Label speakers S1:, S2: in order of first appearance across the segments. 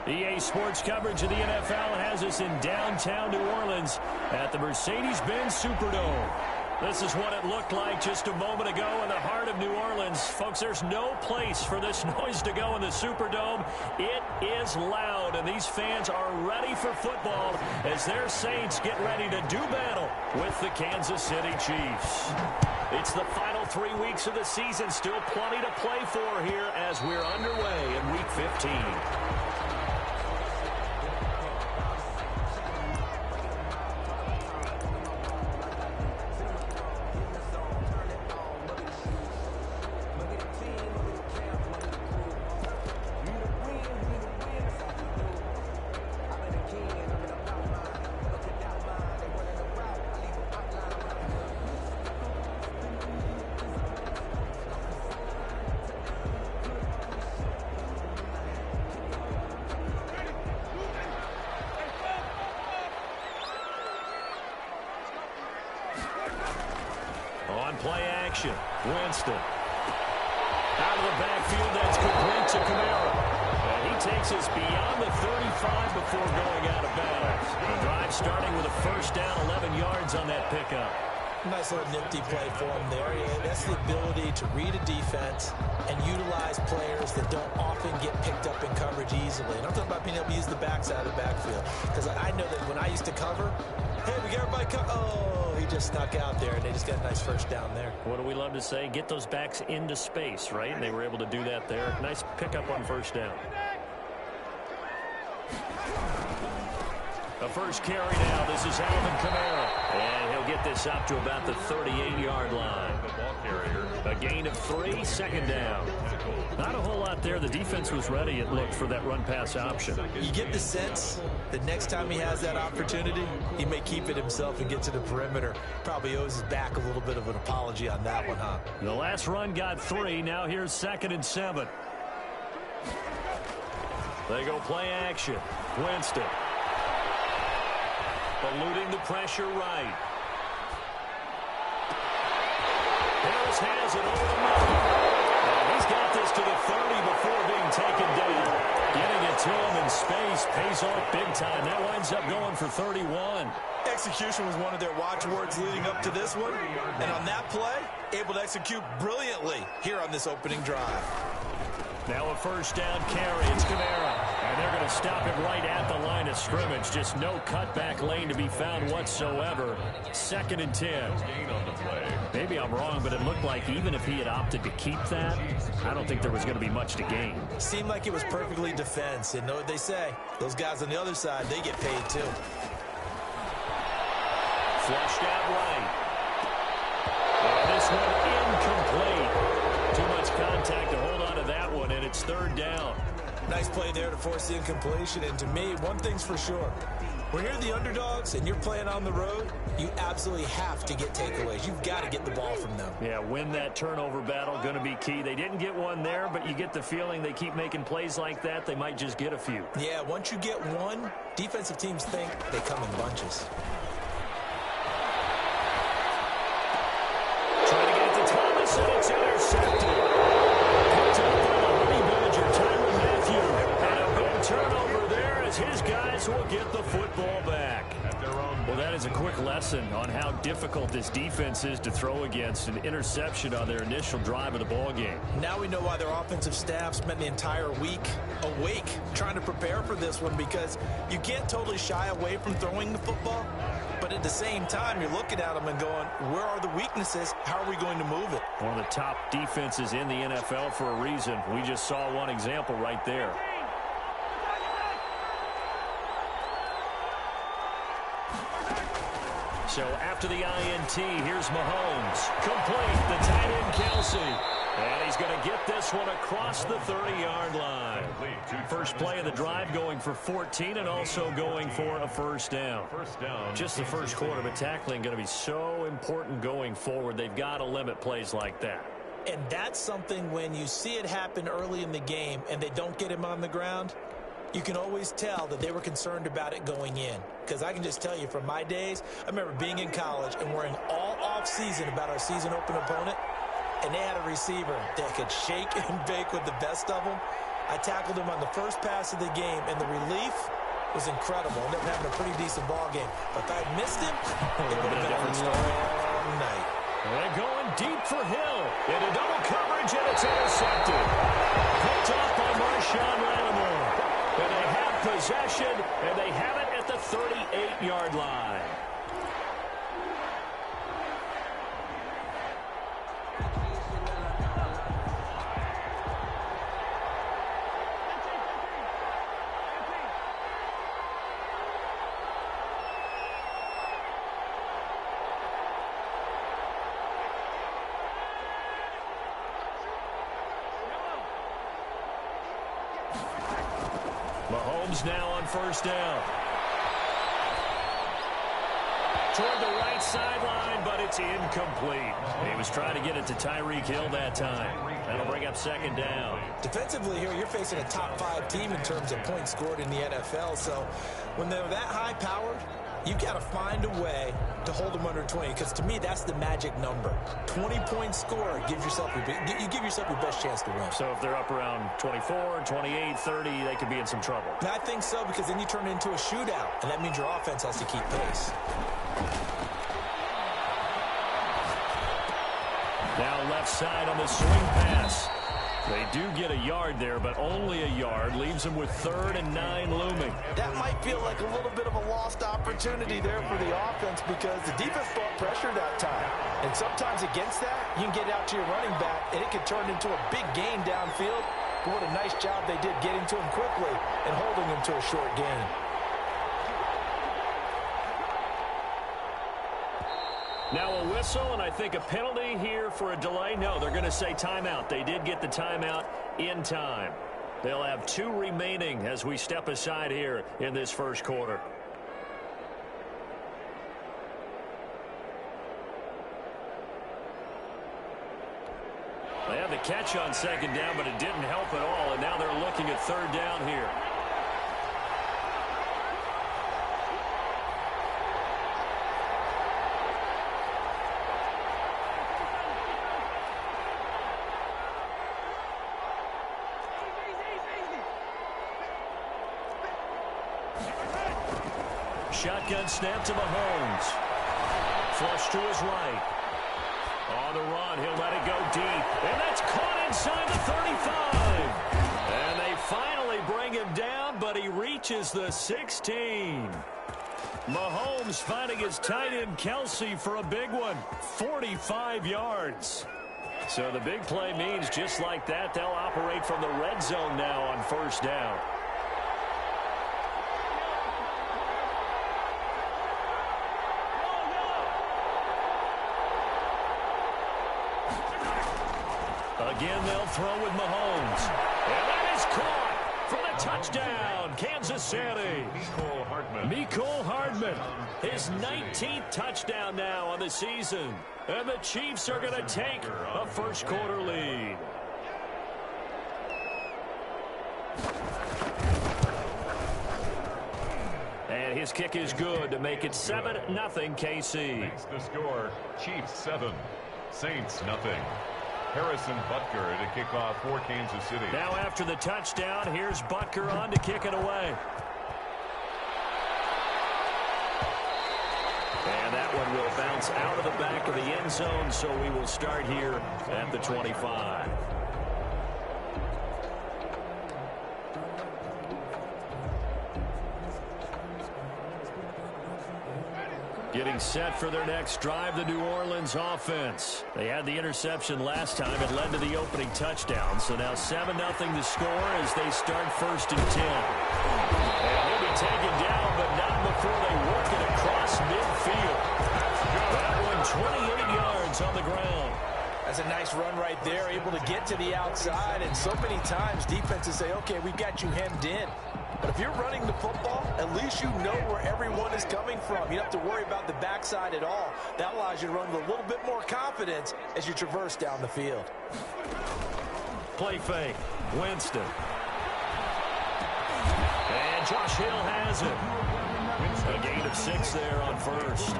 S1: EA Sports coverage of the NFL has us in downtown New Orleans at the Mercedes-Benz Superdome. This is what it looked like just a moment ago in the heart of New Orleans. Folks, there's no place for this noise to go in the Superdome. It is loud, and these fans are ready for football as their Saints get ready to do battle with the Kansas City Chiefs. It's the final 3 weeks of the season. Still plenty to play for here as we're underway in Week 15. On play action, Winston. Out of the backfield, that's complete to Kamara. And he takes us beyond the 35 before going out of bounds. The drive starting with a first down, 11 yards on that pickup.
S2: Nice little nifty play for him there. Yeah, that's the ability to read a defense and utilize players that don't often get picked up in coverage easily. And I'm talking about being able to use the backside of the backfield. Because I know that when I used to cover, hey, we got everybody he just snuck out there, and they just got a nice first down there.
S1: What do we love to say? Get those backs into space, right? And they were able to do that there. Nice pickup on first down. The first carry now. This is Alvin Kamara. And he'll get this up to about the 38-yard line. A gain of 3, second down. Not a whole lot there. The defense was ready, it looked, for that run-pass option.
S2: You get the sense that next time he has that opportunity, he may keep it himself and get to the perimeter. Probably owes his back a little bit of an apology on that one, huh?
S1: The last run got 3. Now here's 2nd and 7. They go play action. Winston. Eluding the pressure right. Harris has it over the middle. And he's got this to the 30 before being taken down. Getting it to him in space pays off big time. That winds up going for 31.
S2: Execution was one of their watchwords leading up to this one. And on that play, able to execute brilliantly here on this opening drive.
S1: Now a first down carry. It's Kamara. And they're going to stop him right at the line of scrimmage. Just no cutback lane to be found whatsoever. 2nd and 10. Maybe I'm wrong, but it looked like even if he had opted to keep that, I don't think there was going to be much to gain.
S2: Seemed like it was perfectly defense. And know what they say? Those guys on the other side, they get paid too.
S1: Flushed out right. And this one incomplete. Too much contact to hold on to that one, and it's 3rd down.
S2: Nice play there to force the incompletion. And to me, one thing's for sure. When you're the underdogs and you're playing on the road, you absolutely have to get takeaways. You've got to get the ball from them.
S1: Yeah, win that turnover battle, going to be key. They didn't get one there, but you get the feeling they keep making plays like that, they might just get a few.
S2: Yeah, once you get one, defensive teams think they come in bunches.
S1: Trying to get it to Thomas, and it's intercepted. Picked up by the Honey Badger, Tyrann Mathieu. And a big turnover there as his guys will get the football back. Well, that is a quick lesson on how difficult this defense is to throw against. An interception on their initial drive of the ball game.
S2: Now we know why their offensive staff spent the entire week awake trying to prepare for this one, because you can't totally shy away from throwing the football. But at the same time, you're looking at them and going, where are the weaknesses? How are we going to move it?
S1: One of the top defenses in the NFL for a reason. We just saw one example right there. So after the INT, here's Mahomes. Complete, the tight end Kelsey. And he's going to get this one across the 30-yard line. First play of the drive going for 14 and also going for a first down. Just the first quarter, but tackling going to be so important going forward. They've got to limit plays like that.
S2: And that's something when you see it happen early in the game and they don't get him on the ground, you can always tell that they were concerned about it going in. Because I can just tell you from my days, I remember being in college and worrying all off-season about our season-open opponent, and they had a receiver that could shake and bake with the best of them. I tackled him on the first pass of the game, and the relief was incredible. Ended up having a pretty decent ball game. But if I had missed him, it would have been a long night.
S1: And going deep for Hill. Into double coverage, and it's intercepted. Picked off by Marshawn Lattimore. And they have possession, and they have it at the 38-yard line. Mahomes now on first down. Toward the right sideline, but it's incomplete. He was trying to get it to Tyreek Hill that time. That'll bring up second down.
S2: Defensively here, you're facing a top-5 team in terms of points scored in the NFL. So when they're that high-powered, you've got to find a way to hold them under 20, because to me, that's the magic number. 20-point score gives yourself you give yourself your best chance to win.
S1: So if they're up around 24, 28, 30, they could be in some trouble.
S2: I think so, because then you turn it into a shootout, and that means your offense has to keep pace.
S1: Now left side on the swing pass. They do get a yard there, but only a yard. Leaves them with 3rd and 9 looming.
S2: That might feel like a little bit of a lost opportunity there for the offense, because the defense brought pressure that time. And sometimes against that, you can get out to your running back, and it can turn into a big gain downfield. But what a nice job they did getting to him quickly and holding him to a short gain.
S1: Now a whistle, and I think a penalty here for a delay. No, they're going to say timeout. They did get the timeout in time. They'll have 2 remaining as we step aside here in this first quarter. They had the catch on second down, but it didn't help at all, and now they're looking at 3rd down here. Shotgun snap to Mahomes. Flush to his right. On the run, he'll let it go deep. And that's caught inside the 35. And they finally bring him down, but he reaches the 16. Mahomes finding his tight end Kelsey for a big one. 45 yards. So the big play means just like that, they'll operate from the red zone now on first down. Again, they'll throw with Mahomes. And that is caught for the touchdown, Kansas City. Mecole Hardman, his 19th touchdown now on the season. And the Chiefs are going to take a first quarter lead. And his kick is good to make it 7-0 KC.
S3: Makes the score, Chiefs 7, Saints 0. Harrison Butker to kick off for Kansas City.
S1: Now after the touchdown, here's Butker on to kick it away. And that one will bounce out of the back of the end zone, so we will start here at the 25. Getting set for their next drive, the New Orleans offense. They had the interception last time. It led to the opening touchdown. So now 7-0 to score as they start 1st and 10. And he'll be taken down, but not before they work it across midfield. That one 28 yards on the ground.
S2: That's a nice run right there, able to get to the outside. And so many times defenses say, okay, we've got you hemmed in. But if you're running the football, at least you know where everyone is coming from. You don't have to worry about the backside at all. That allows you to run with a little bit more confidence as you traverse down the field.
S1: Play fake. Winston. And Josh Hill has it. A gain of 6 there on first.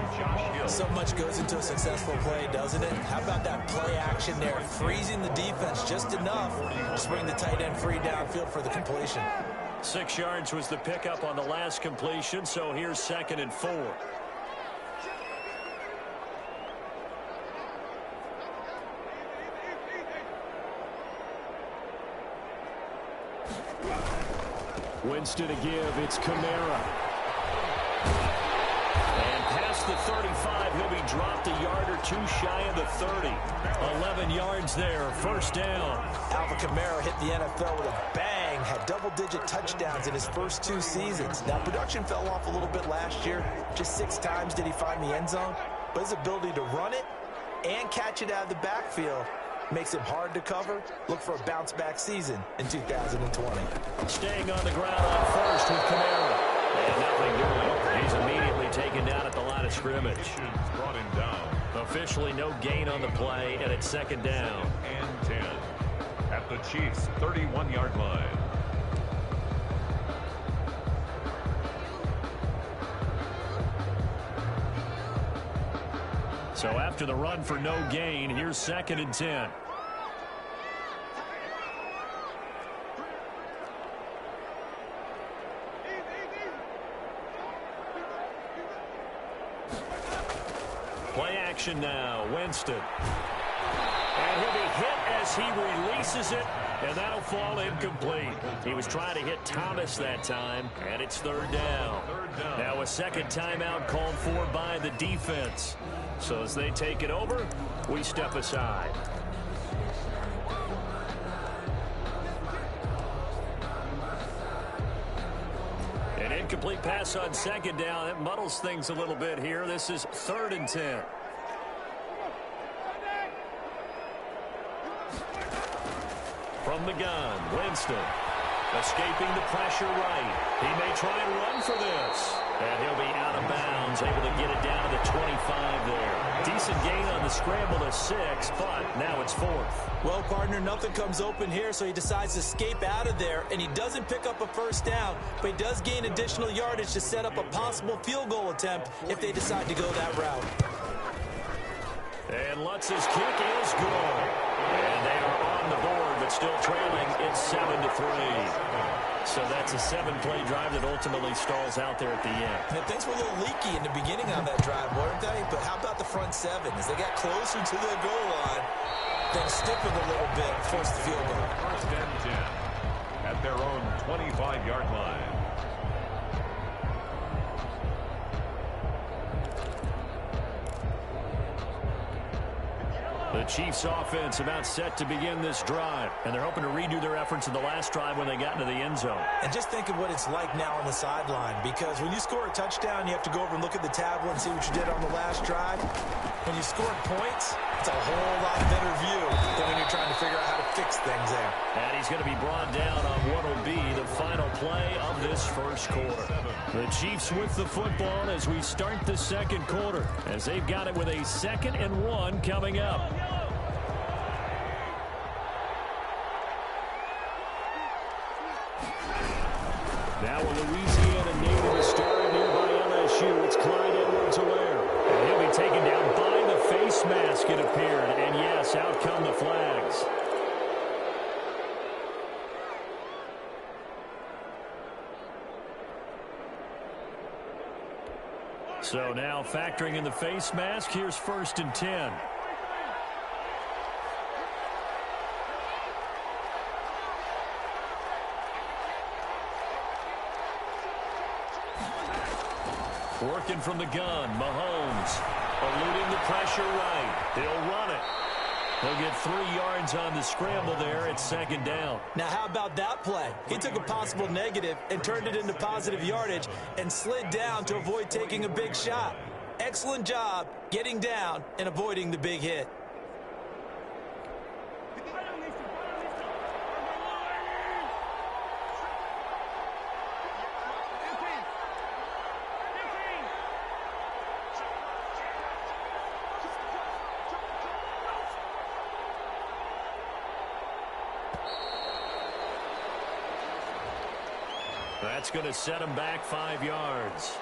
S2: So much goes into a successful play, doesn't it? How about that play action there, freezing the defense just enough to bring the tight end free downfield for the completion.
S1: 6 yards was the pickup on the last completion, so here's 2nd and 4. Winston to give. It's Kamara. And past the 35, he'll be dropped a yard or 2 shy of the 30. 11 yards there, first down.
S2: Alvin Kamara hit the NFL with a bang, had double-digit touchdowns in his first 2 seasons. Now, production fell off a little bit last year. Just 6 times did he find the end zone. But his ability to run it and catch it out of the backfield makes him hard to cover. Look for a bounce-back season in 2020.
S1: Staying on the ground on first with Kamara. And nothing doing. He's immediately taken down at the line of scrimmage.
S3: Brought him down.
S1: Officially no gain on the play, and it's 2nd down.
S3: And 10 at the Chiefs' 31-yard line.
S1: So after the run for no gain, here's 2nd and 10. Play action now, Winston. And he'll be hit as he releases it, and that'll fall incomplete. He was trying to hit Thomas that time, and it's 3rd down. Now a second timeout called for by the defense. So as they take it over, we step aside. An incomplete pass on 2nd down. It muddles things a little bit here. This is 3rd and 10. From the gun, Winston. Escaping the pressure right. He may try and run for this. And he'll be out of bounds, able to get it down to the 25 there. Decent gain on the scramble to 6, but now it's 4th.
S2: Well, partner, nothing comes open here, so he decides to escape out of there, and he doesn't pick up a first down, but he does gain additional yardage to set up a possible field goal attempt if they decide to go that route.
S1: And Lutz's kick is good. And they are on the board, but still trailing. It's 7-3. So that's a 7-play drive that ultimately stalls out there at the end.
S2: And things were a little leaky in the beginning on that drive, weren't they? But how about the front 7? As they got closer to their goal line, then stiffened a little bit, forced the field goal.
S3: 1st and 10 at their own 25-yard line.
S1: The Chiefs offense about set to begin this drive, and they're hoping to redo their efforts in the last drive when they got into the end zone.
S2: And just think of what it's like now on the sideline, because when you score a touchdown, you have to go over and look at the tablet and see what you did on the last drive. When you scored points, it's a whole lot better view than when you're trying to figure out how to fix things there.
S1: And he's going to be brought down on what will be the final play of this first quarter. The Chiefs with the football as we start the 2nd quarter, as they've got it with a 2nd and 1 coming up. Now a Louisiana native is starting here by LSU. It's Clyde Edwards-Helaire. And he'll be taken down by the face mask, it appeared. And yes, out come the flags. So now factoring in the face mask, here's 1st and 10. Working from the gun, Mahomes eluding the pressure right. He'll run it. He'll get 3 yards on the scramble there. It's 2nd down.
S2: Now, how about that play? He took a possible negative and turned it into positive yardage and slid down to avoid taking a big shot. Excellent job getting down and avoiding the big hit.
S1: That's going to set him back 5 yards.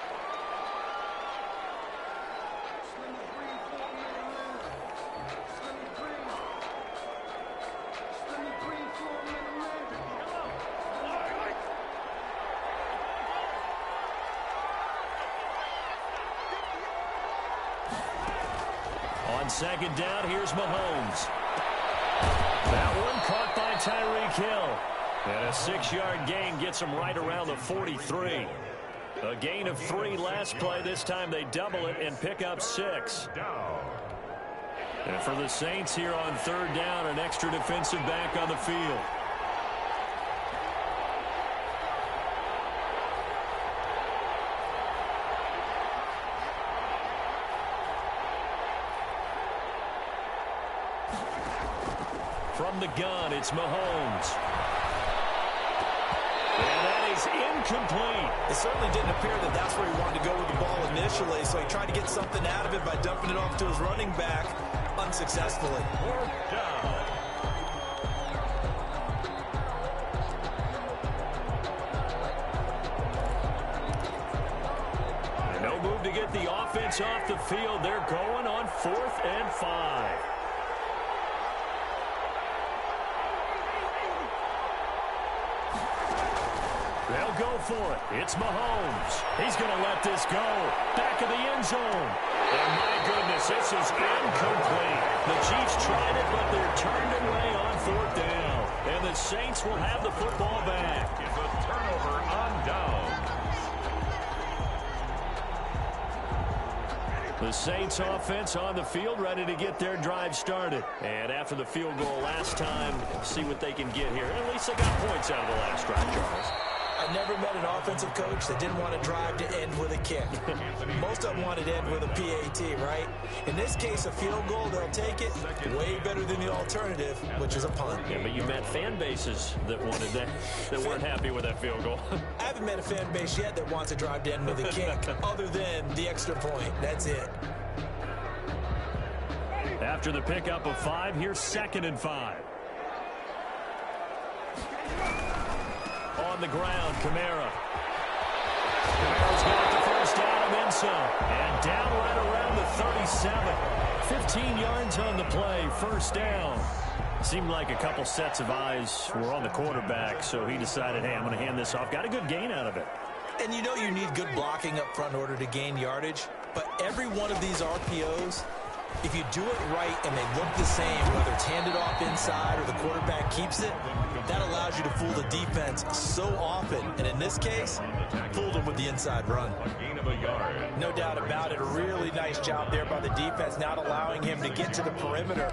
S1: On second down, here's Mahomes. That one caught by Tyreek Hill. And a 6-yard gain gets him right around the 43. A gain of 3 last play. This time they double it and pick up 6. And for the Saints here on third down, an extra defensive back on the field. From the gun, it's Mahomes. And that is incomplete.
S2: It certainly didn't appear that that's where he wanted to go with the ball initially, so he tried to get something out of it by dumping it off to his running back unsuccessfully.
S3: Fourth down.
S1: No move to get the offense off the field. They're going on 4th and 5. They'll go for it. It's Mahomes. He's going to let this go. Back of the end zone. And my goodness, this is incomplete. The Chiefs tried it, but they're turned away on 4th down. And the Saints will have the football back.
S3: It's a turnover on downs.
S1: The Saints offense on the field, ready to get their drive started. And after the field goal last time, see what they can get here. At least they got points out of the last drive, Charles.
S2: I never met an offensive coach that didn't want to drive to end with a kick. Most of them wanted to end with a PAT, right? In this case, a field goal, they'll take it. Way better than the alternative, which is a punt.
S1: Yeah, but you met fan bases that wanted that weren't happy with that field goal.
S2: I haven't met a fan base yet that wants to drive to end with a kick, other than the extra point. That's it.
S1: After the pickup of 5, here's 2nd and 5. On the ground, Kamara. Kamara's got the first down and then some. And down right around the 37. 15 yards on the play, first down. Seemed like a couple sets of eyes were on the quarterback, so he decided, hey, I'm going to hand this off. Got a good gain out of it.
S2: And you know you need good blocking up front in order to gain yardage, but every one of these RPOs, if you do it right and they look the same, whether it's handed off inside or the quarterback keeps it, that allows you to fool the defense so often. And in this case, fooled them with the inside run.
S3: A gain of a yard.
S2: No doubt about it. A really nice job there by the defense, not allowing him to get to the perimeter.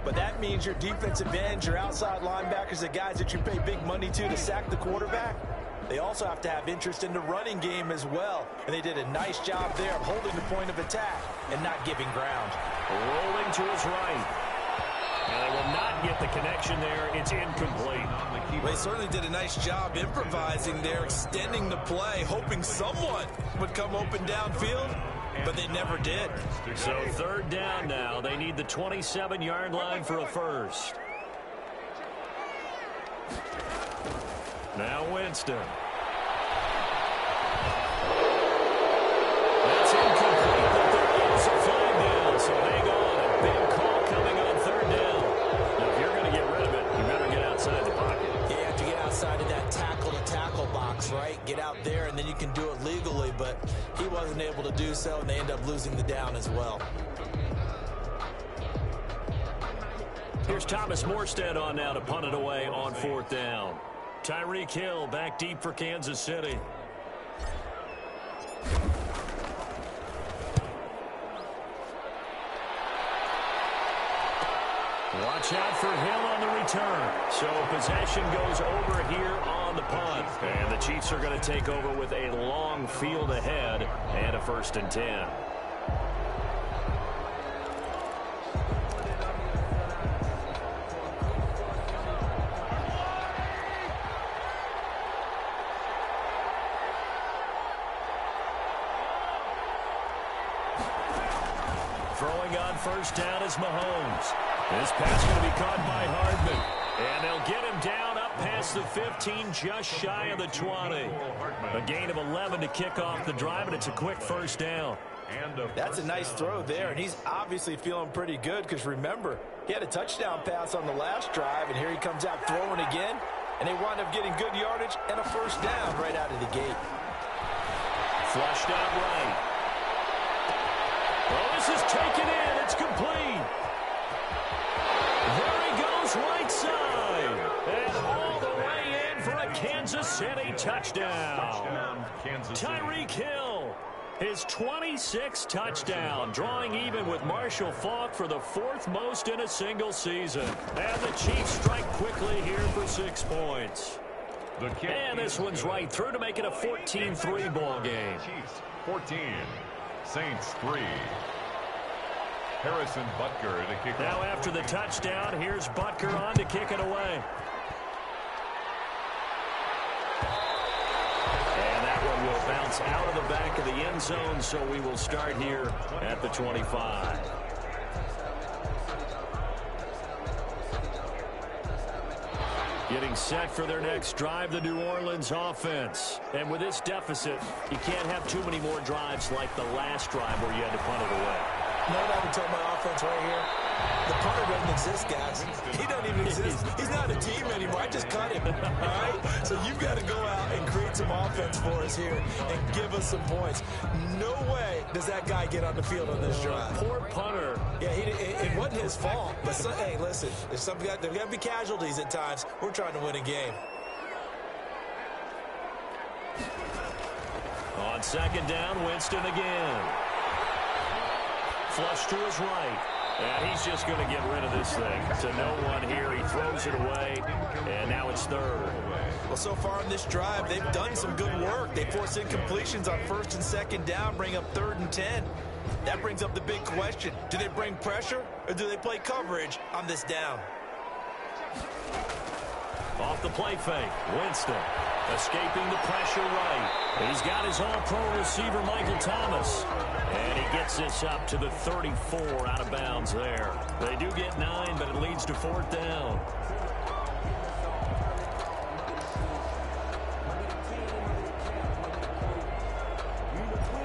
S2: But that means your defensive ends, your outside linebackers, the guys that you pay big money to sack the quarterback, they also have to have interest in the running game as well. And they did a nice job there of holding the point of attack and not giving ground.
S1: Rolling to his right. And they will not get the connection there. It's incomplete.
S2: Well, they certainly did a nice job improvising there, extending the play, hoping someone would come open downfield, but they never did.
S1: So 3rd down now. They need the 27-yard line for a first. Now Winston. That's incomplete, but there is a flag down. So hang on. A big call coming on 3rd down. Now, if you're going to get rid of it, you better get outside the pocket.
S2: Yeah, you have to get outside of that tackle-to-tackle box, right? Get out there, and then you can do it legally, but he wasn't able to do so, and they end up losing the down as well.
S1: Here's Thomas Morstead on now to punt it away on 4th down. Tyreek Hill back deep for Kansas City. Watch out for Hill on the return. So possession goes over here on the punt. And the Chiefs are going to take over with a long field ahead and a 1st and 10. Throwing on 1st down is Mahomes. This pass going to be caught by Hardman. And they'll get him down up past the 15, just shy of the 20. A gain of 11 to kick off the drive, and it's a quick 1st down.
S2: That's a nice throw there, and he's obviously feeling pretty good because, remember, he had a touchdown pass on the last drive, and here he comes out throwing again, and they wind up getting good yardage and a 1st down right out of the gate.
S1: Flushed out right. Oh, this is taken in. It's complete. There he goes right side. And all the way in for a Kansas City touchdown. Tyreek Hill, his 26th touchdown, drawing even with Marshall Faulk for the 4th most in a single season. And the Chiefs strike quickly here for 6 points. And this one's right through to make it a 14-3 ball game.
S3: Chiefs 14, Saints 3. Harrison Butker to kick.
S1: Now after the touchdown, here's Butker on to kick it away. And that one will bounce out of the back of the end zone, so we will start here at the 25. Getting set for their next drive, the New Orleans offense. And with this deficit, you can't have too many more drives like the last drive where you had to punt it away.
S2: You know what I would tell my offense right here? The punter doesn't exist, guys. He doesn't even exist. He's not a team anymore. I just cut him, all right? So you've got to go out and create some offense for us here and give us some points. No way does that guy get on the field on this drive.
S1: Poor punter.
S2: Yeah, it wasn't his fault. But hey, listen, there's got to be casualties at times. We're trying to win a game.
S1: On second down, Winston again. Flush to his right. And he's just going to get rid of this thing. To no one here. He throws it away. And now it's third.
S2: Well, so far in this drive, they've done some good work. They force incompletions on first and second down, bring up 3rd and 10. That brings up the big question. Do they bring pressure or do they play coverage on this down?
S1: Off the play fake. Winston escaping the pressure right. He's got his all-pro receiver, Michael Thomas. And he gets this up to the 34 out of bounds there. They do get 9, but it leads to 4th down.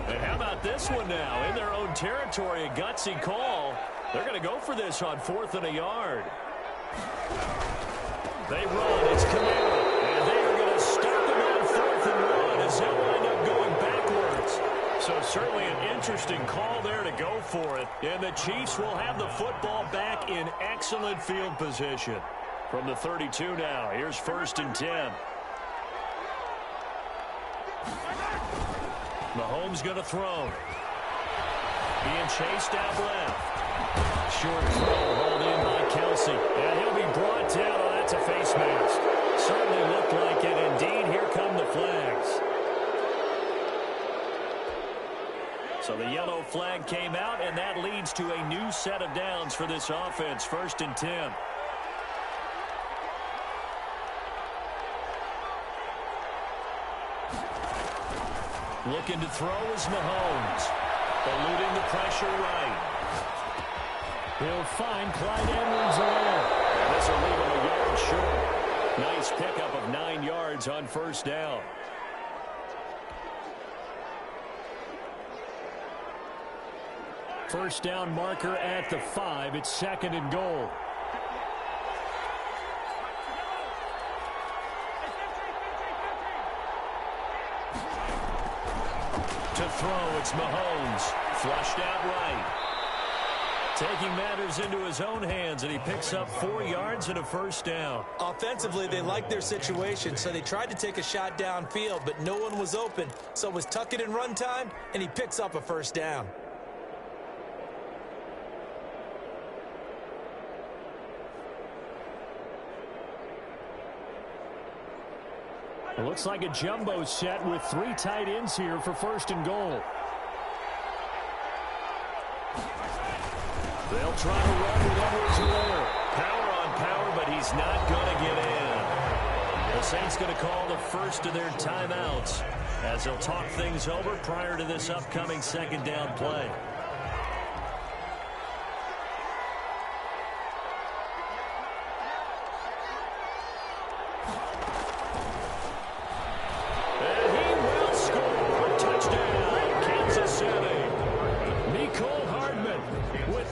S1: And how about this one now? In their own territory, a gutsy call. They're going to go for this on 4th and a yard. They run. It's Kamara. And they are going to stop him on 4th and 1 as he'll wind up going backwards. So certainly an interesting call there to go for it. And the Chiefs will have the football back in excellent field position. From the 32 now, here's 1st and 10. Mahomes going to throw. Being chased out left. Short throw hauled in by Kelsey. And he'll be brought down. Oh, that's a face mask. Certainly looked like it. Indeed, here come the flags. So the yellow flag came out, and that leads to a new set of downs for this offense. 1st and 10. Looking to throw is Mahomes. Eluding the pressure right. He'll find Clyde Edwards-Helaire. And this will leave him a yard short. Nice pickup of 9 yards on 1st down. First down marker at the 5. It's 2nd and goal. To throw, it's Mahomes. Flushed out right. Taking matters into his own hands, and he picks up 4 yards and a 1st down.
S2: Offensively, they liked their situation, so they tried to take a shot downfield, but no one was open. So it was tuck it and run time, and he picks up a 1st down.
S1: It looks like a jumbo set with 3 tight ends here for 1st and goal. They'll try to run with Edwards-Helaire. Power on power, but he's not going to get in. The Saints going to call the first of their timeouts as they'll talk things over prior to this upcoming 2nd down play.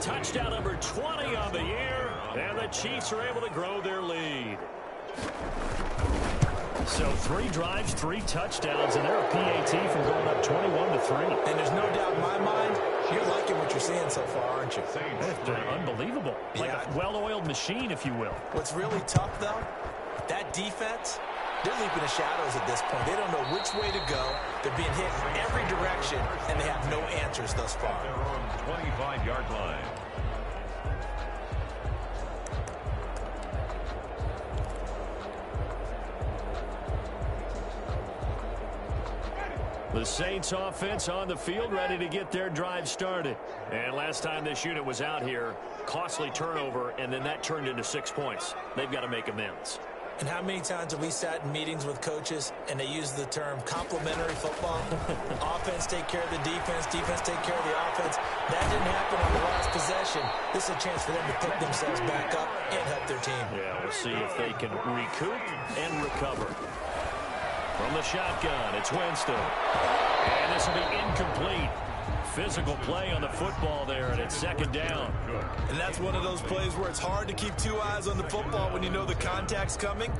S1: Touchdown number 20 on the year, and the Chiefs are able to grow their lead. So 3 drives, 3 touchdowns, and they're a PAT from going up 21-3.
S2: And there's no doubt in my mind, You're liking what you're seeing so far, aren't you?
S1: Unbelievable. Like a well-oiled machine, if you will.
S2: What's really tough, though, that defense, they're leaping the shadows at this point. They don't know which way to go. They're being hit in every direction, and they have no answers thus far.
S3: Their own 25-yard line.
S1: The Saints offense on the field, ready to get their drive started. And last time this unit was out here, costly turnover, and then that turned into 6 points. They've got to make amends.
S2: And how many times have we sat in meetings with coaches and they use the term complementary football? Offense take care of the defense, defense take care of the offense. That didn't happen on the last possession. This is a chance for them to pick themselves back up and help their team.
S1: Yeah, we'll see if they can recoup and recover. From the shotgun, it's Winston. And this will be incomplete. Physical play on the football there, and it's second down.
S2: And that's one of those plays where it's hard to keep two eyes on the football when you know the contact's coming,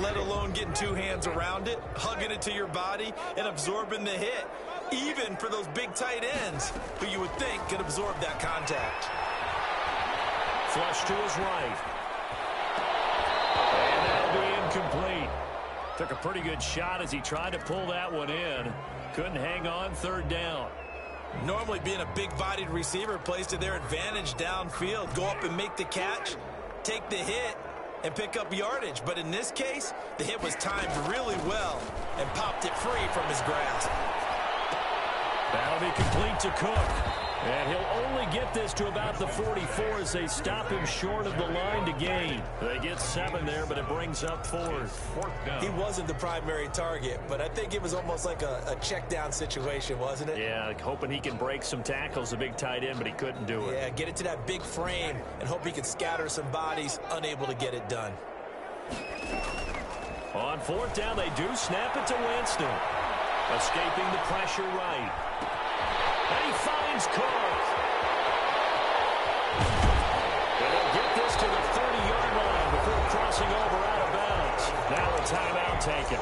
S2: let alone getting two hands around it, hugging it to your body, and absorbing the hit, even for those big tight ends who you would think could absorb that contact.
S1: Flush to his right. And that'll be incomplete. Took a pretty good shot as he tried to pull that one in. Couldn't hang on, third down.
S2: Normally being a big-bodied receiver plays to their advantage downfield. Go up and make the catch, take the hit, and pick up yardage. But in this case, the hit was timed really well and popped it free from his grasp.
S1: That'll be complete to Cook. And he'll only get this to about the 44 as they stop him short of the line to gain. They get 7 there, but it brings up fourth.
S2: He wasn't the primary target, but I think it was almost like a check down situation, wasn't it?
S1: Yeah, hoping he can break some tackles, a big tight end, but he couldn't do it.
S2: Yeah, get it to that big frame and hope he can scatter some bodies, unable to get it done.
S1: On fourth down, they do snap it to Winston. Escaping the pressure right. And he finds Cook. And they'll get this to the 30-yard line before crossing over out of bounds. Now a timeout taken.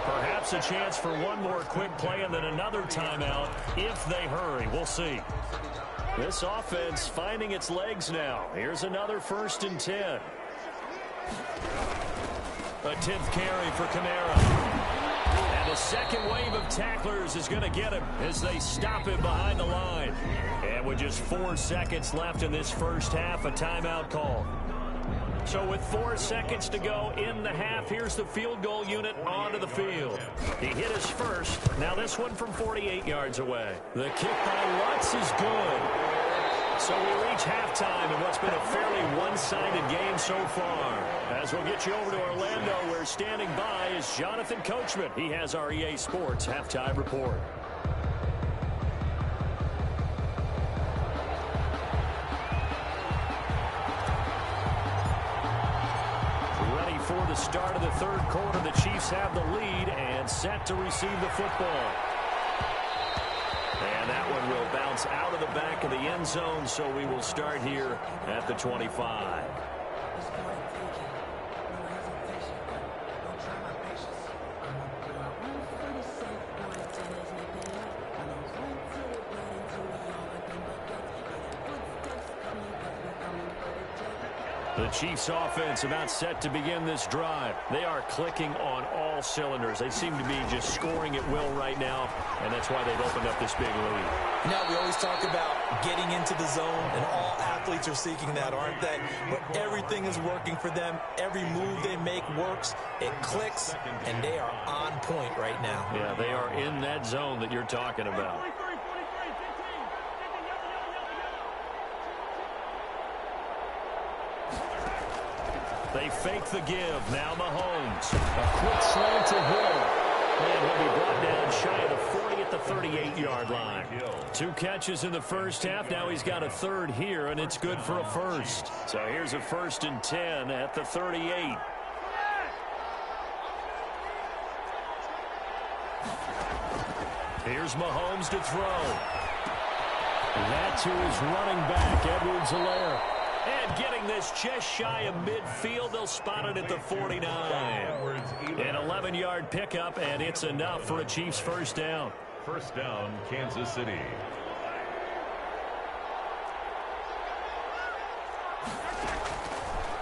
S1: Perhaps a chance for one more quick play and then another timeout if they hurry. We'll see. This offense finding its legs now. Here's another 1st and 10. A 10th carry for Kamara. And the second wave of tacklers is going to get him as they stop him behind the line. And with just 4 seconds left in this first half, a timeout call. So with 4 seconds to go in the half, here's the field goal unit onto the field. He hit his first. Now this one from 48 yards away. The kick by Lutz is good. So we reach halftime in what's been a fairly one-sided game so far. As we'll get you over to Orlando, where standing by is Jonathan Coachman. He has our EA Sports halftime report. Ready for the start of the third quarter. The Chiefs have the lead and set to receive the football. And that one will bounce out of the back of the end zone, so we will start here at the 25. The Chiefs offense about set to begin this drive. They are clicking on all cylinders. They seem to be just scoring at will right now, and that's why they've opened up this big lead.
S2: Now, we always talk about getting into the zone, and all athletes are seeking that, aren't they? But everything is working for them. Every move they make works. It clicks, and they are on point right now.
S1: Yeah, they are in that zone that you're talking about. They fake the give. Now Mahomes. A quick slant to Hill. And he'll be brought down shy of the 40 at the 38-yard line. 2 catches in the first half. Now he's got a third here, and it's good for a first. So here's a 1st and 10 at the 38. Here's Mahomes to throw. That to his running back, Edwards-Helaire. And getting this just shy of midfield, they'll spot it at the 49. An 11-yard pickup, and it's enough for a Chiefs first down.
S3: First down, Kansas City.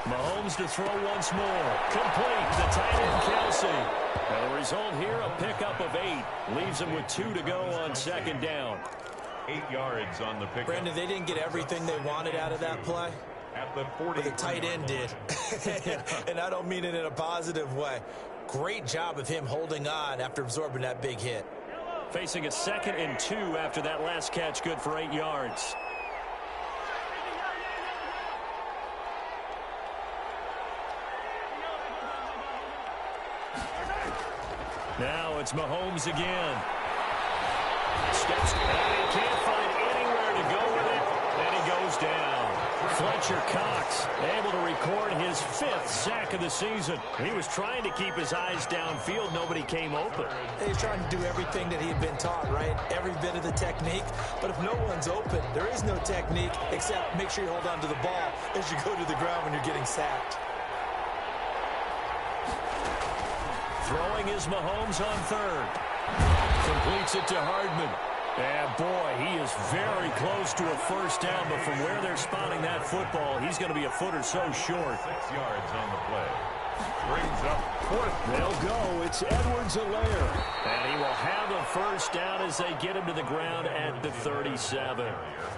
S1: Mahomes to throw once more. Complete to tight end Kelsey. And the result here, a pickup of 8. Leaves him with 2 to go on second down.
S3: 8 yards on the pickup.
S2: Brandon, they didn't get everything they wanted out of that play.
S3: At the 40.
S2: But the tight end did. And I don't mean it in a positive way. Great job of him holding on after absorbing that big hit.
S1: Facing a 2nd and 2 after that last catch, good for 8 yards. Now it's Mahomes again. Steps and he can't find anywhere to go with it. And he goes down. Fletcher Cox able to record his 5th sack of the season. He was trying to keep his eyes downfield. Nobody came open.
S2: He's trying to do everything that he had been taught, right? Every bit of the technique. But if no one's open, there is no technique except make sure you hold on to the ball as you go to the ground when you're getting sacked.
S1: Throwing is Mahomes on 3rd. Completes it to Hardman. And boy, he is very close to a first down, but from where they're spotting that football, he's going to be a foot or so short.
S3: 6 yards on the play. Brings up 4th.
S1: They'll go. It's Edwards-Helaire. And he will have a first down as they get him to the ground at the 37.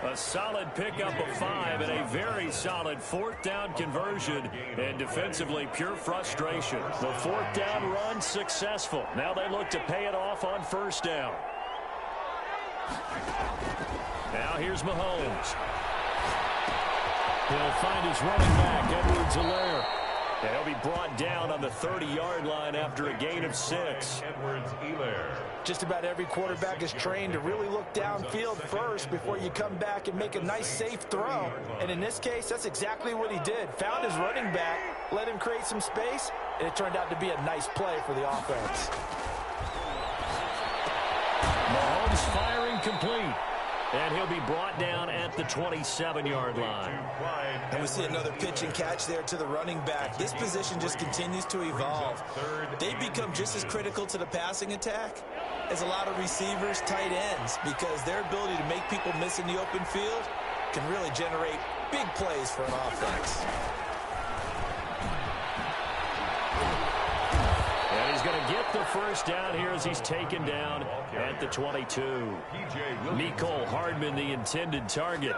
S1: A solid pickup of 5 and a very solid 4th down conversion. And defensively, pure frustration. The 4th down run successful. Now they look to pay it off on first down. Now here's Mahomes. He'll find his running back, Edwards-Helaire. And he'll be brought down on the 30-yard line after a gain of 6.
S3: Edwards-Helaire.
S2: Just about every quarterback is trained to really look downfield first before you come back and make a nice, safe throw. And in this case, that's exactly what he did. Found his running back, let him create some space, and it turned out to be a nice play for the offense.
S1: Mahomes firing complete. And he'll be brought down at the 27-yard line.
S2: And we see another pitch and catch there to the running back. This position just continues to evolve. They become just as critical to the passing attack as a lot of receivers, tight ends, because their ability to make people miss in the open field can really generate big plays for an offense.
S1: And he's going to get the first down here as he's taken down at the 22. Mecole Hardman, the intended target.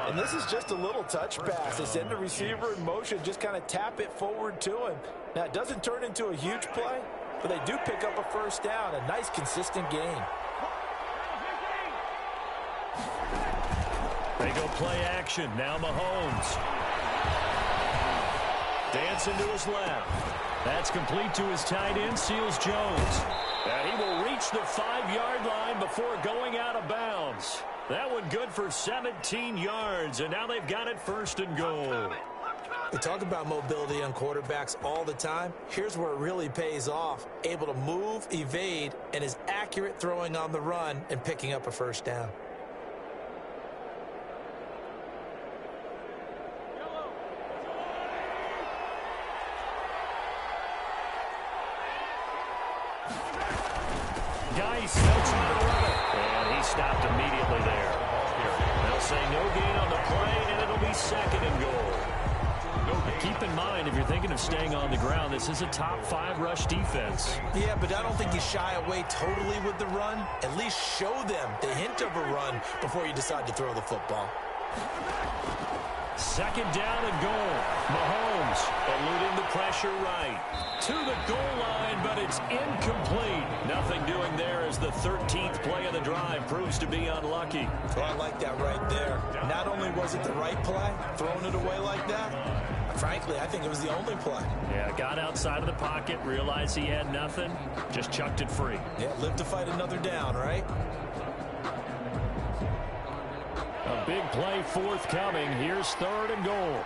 S2: And this is just a little touch pass. They send the receiver in motion, just kind of tap it forward to him. Now, it doesn't turn into a huge play, but they do pick up a first down, a nice, consistent gain.
S1: They go play action. Now Mahomes. Dancing to his left. That's complete to his tight end, Seals Jones. And he will reach the 5-yard line before going out of bounds. That one good for 17 yards, and now they've got it 1st and goal.
S2: We talk about mobility on quarterbacks all the time. Here's where it really pays off. Able to move, evade, and is accurate throwing on the run and picking up a first down.
S1: Geis, they'll try to run it. And he stopped immediately there. They'll say no gain on the play, and it'll be 2nd and goal. Keep in mind, if you're thinking of staying on the ground, this is a top 5 rush defense.
S2: Yeah, but I don't think you shy away totally with the run. At least show them the hint of a run before you decide to throw the football.
S1: 2nd down and goal. Mahomes eluding the pressure right. To the goal line, but it's incomplete. Nothing doing there as the 13th play of the drive proves to be unlucky.
S2: Well, I like that right there. Not only was it the right play, throwing it away like that, frankly, I think it was the only play.
S1: Yeah, got outside of the pocket, realized he had nothing, just chucked it free.
S2: Yeah, live to fight another down, right?
S1: A big play forthcoming. Here's 3rd and goal.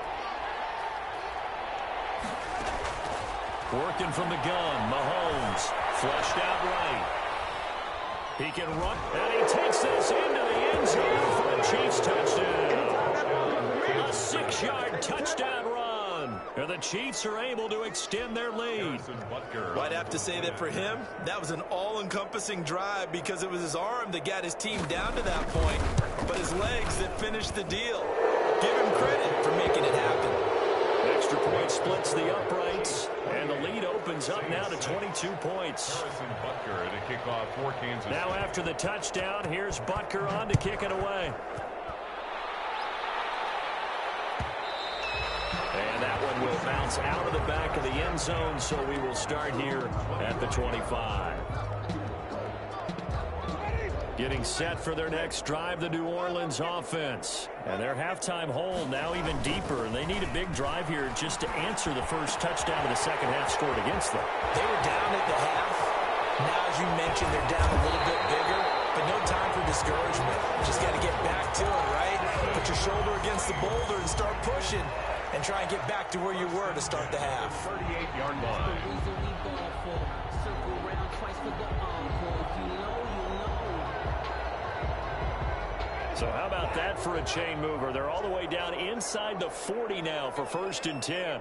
S1: Working from the gun, Mahomes, fleshed out right. He can run, and he takes this into the end zone for a Chiefs touchdown. A 6-yard touchdown run. And the Chiefs are able to extend their lead.
S2: Well, I'd have to say that for him, that was an all-encompassing drive because it was his arm that got his team down to that point, but his legs that finished the deal. Give him credit for making it happen.
S1: Extra Point splits the uprights, and the lead opens up now to 22 points.
S3: Harrison Butker to kick off for Kansas
S1: Now
S3: City.
S1: after the touchdown, here's Butker on to kick it away. And that one will bounce out of the back of the end zone, so we will start here at the 25. Getting set for their next drive, the New Orleans offense. And their halftime hole now even deeper, and they need a big drive here just to answer the first touchdown of the second half scored against them.
S2: They were down at the half. Now, as you mentioned, they're down a little bit bigger, but no time for discouragement. Just got to get back to it, right? Put your shoulder against the boulder and start pushing, and try and get back to where you were to start the half.
S3: 38-yard line.
S1: So how about that for a chain mover? They're all the way down inside the 40 now for 1st and 10.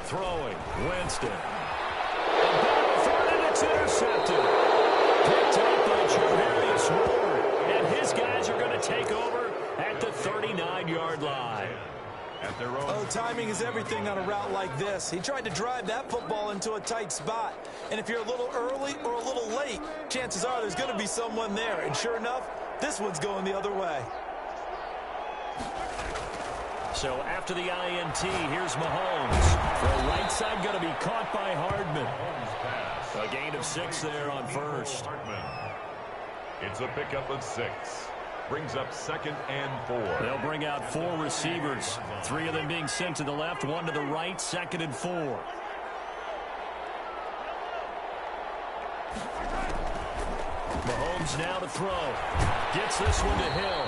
S1: Throwing, Winston. And it's intercepted. Picked up by Javarius Ward. And his guys are going to take over at the 39-yard line.
S3: At their own.
S2: Oh, timing is everything on a route like this. He tried to drive that football into a tight spot. And if you're a little early or a little late, chances are there's going to be someone there. And sure enough, this one's going the other way.
S1: So after the INT, here's Mahomes. The right side going to be caught by Hardman. A gain of 6 there on first.
S3: It's a pickup of 6. Brings up 2nd and 4.
S1: They'll bring out 4 receivers. 3 of them being sent to the left, 1 to the right, 2nd and 4. Mahomes now to throw. Gets this one to Hill.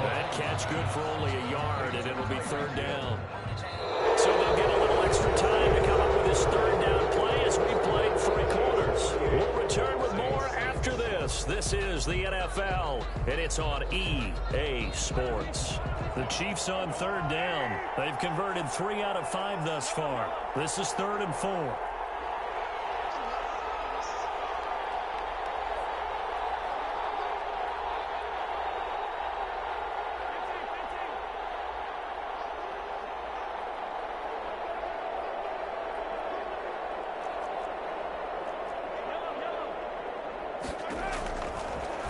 S1: That catch good for only a yard, and it'll be 3rd down. So they'll get a little extra time to come up with this 3rd down play as we played 3 quarters. We'll return with more after this. This is the NFL, and it's on EA Sports. The Chiefs on 3rd down. They've converted 3 out of 5 thus far. This is 3rd and 4.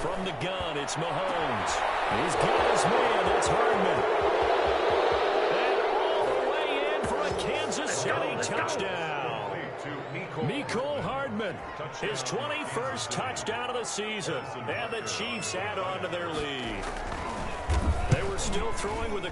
S1: From the gun, it's Mahomes. He's got his man. It's Hardman. And all the way in for a Kansas City touchdown. Mecole Hardman, his 21st touchdown of the season. And the Chiefs add on to their lead. They were still throwing with a